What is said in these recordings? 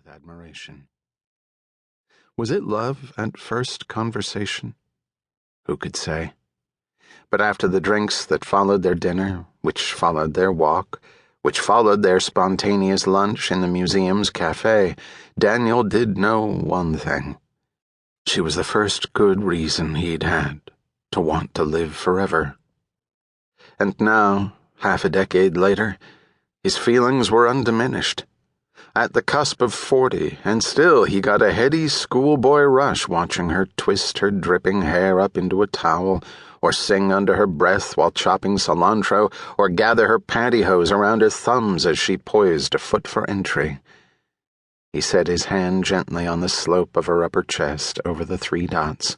with admiration. Was it love at first conversation? Who could say? But after the drinks that followed their dinner, which followed their walk, which followed their spontaneous lunch in the museum's cafe, Daniel did know one thing. She was the first good reason he'd had to want to live forever. And now, half a decade later, his feelings were undiminished. At the cusp of 40, and still he got a heady schoolboy rush watching her twist her dripping hair up into a towel, or sing under her breath while chopping cilantro, or gather her pantyhose around her thumbs as she poised a foot for entry. He set his hand gently on the slope of her upper chest over the 3 dots,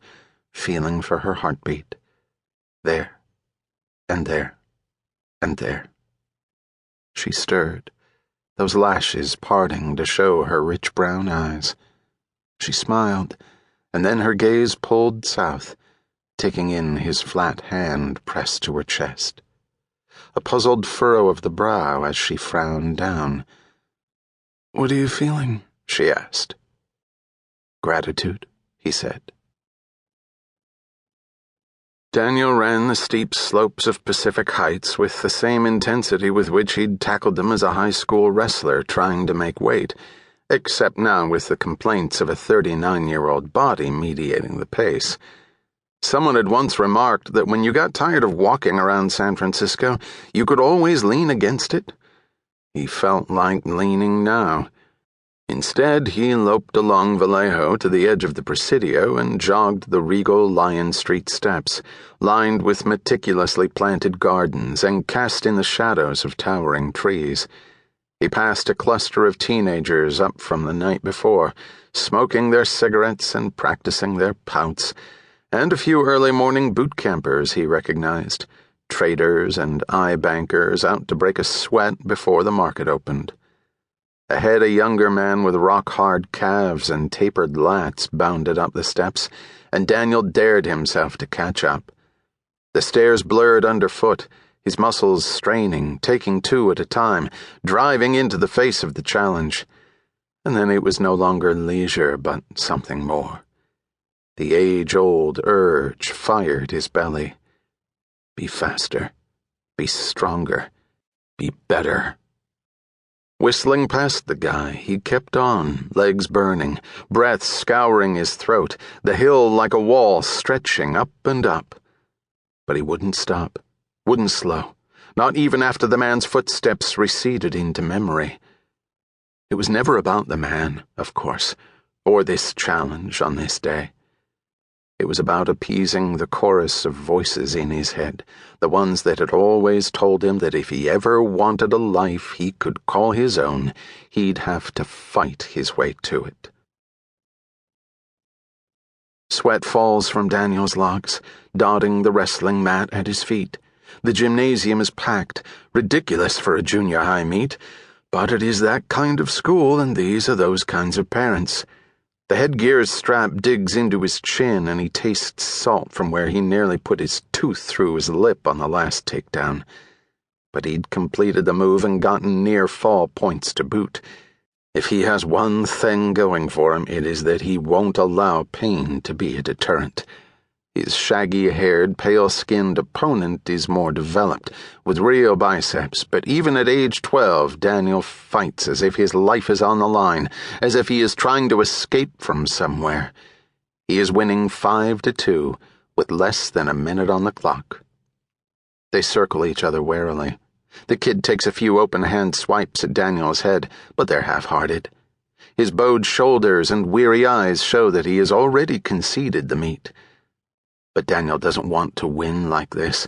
feeling for her heartbeat. There, and there, and there. She stirred, those lashes parting to show her rich brown eyes. She smiled, and then her gaze pulled south, taking in his flat hand pressed to her chest. A puzzled furrow of the brow as she frowned down. "What are you feeling?" she asked. "Gratitude," he said. Daniel ran the steep slopes of Pacific Heights with the same intensity with which he'd tackled them as a high school wrestler trying to make weight, except now with the complaints of a 39-year-old body mediating the pace. Someone had once remarked that when you got tired of walking around San Francisco, you could always lean against it. He felt like leaning now. Instead, he loped along Vallejo to the edge of the Presidio and jogged the regal Lion Street steps, lined with meticulously planted gardens and cast in the shadows of towering trees. He passed a cluster of teenagers up from the night before, smoking their cigarettes and practicing their pouts, and a few early morning boot campers he recognized, traders and eye-bankers out to break a sweat before the market opened. Ahead, a younger man with rock-hard calves and tapered lats bounded up the steps, and Daniel dared himself to catch up. The stairs blurred underfoot, his muscles straining, taking 2 at a time, driving into the face of the challenge. And then it was no longer leisure, but something more. The age-old urge fired his belly. Be faster. Be stronger. Be better. Whistling past the guy, he kept on, legs burning, breath scouring his throat, the hill like a wall stretching up and up. But he wouldn't stop, wouldn't slow, not even after the man's footsteps receded into memory. It was never about the man, of course, or this challenge on this day. It was about appeasing the chorus of voices in his head, the ones that had always told him that if he ever wanted a life he could call his own, he'd have to fight his way to it. Sweat falls from Daniel's locks, dotting the wrestling mat at his feet. The gymnasium is packed, ridiculous for a junior high meet, but it is that kind of school and these are those kinds of parents. The headgear's strap digs into his chin and he tastes salt from where he nearly put his tooth through his lip on the last takedown. But he'd completed the move and gotten near fall points to boot. If he has one thing going for him, it is that he won't allow pain to be a deterrent. His shaggy-haired, pale-skinned opponent is more developed, with real biceps, but even at age 12, Daniel fights as if his life is on the line, as if he is trying to escape from somewhere. He is winning 5-2, with less than a minute on the clock. They circle each other warily. The kid takes a few open-hand swipes at Daniel's head, but they're half-hearted. His bowed shoulders and weary eyes show that he has already conceded the meet. But Daniel doesn't want to win like this.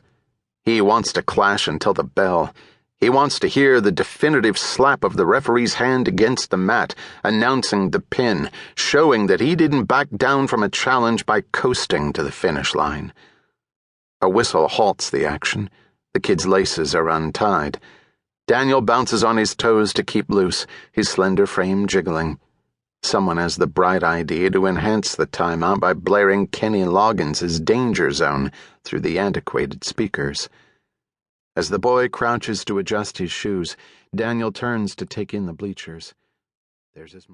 He wants to clash until the bell. He wants to hear the definitive slap of the referee's hand against the mat, announcing the pin, showing that he didn't back down from a challenge by coasting to the finish line. A whistle halts the action. The kid's laces are untied. Daniel bounces on his toes to keep loose, his slender frame jiggling. Someone has the bright idea to enhance the timeout by blaring Kenny Loggins' Danger Zone through the antiquated speakers. As the boy crouches to adjust his shoes, Daniel turns to take in the bleachers. There's his mother.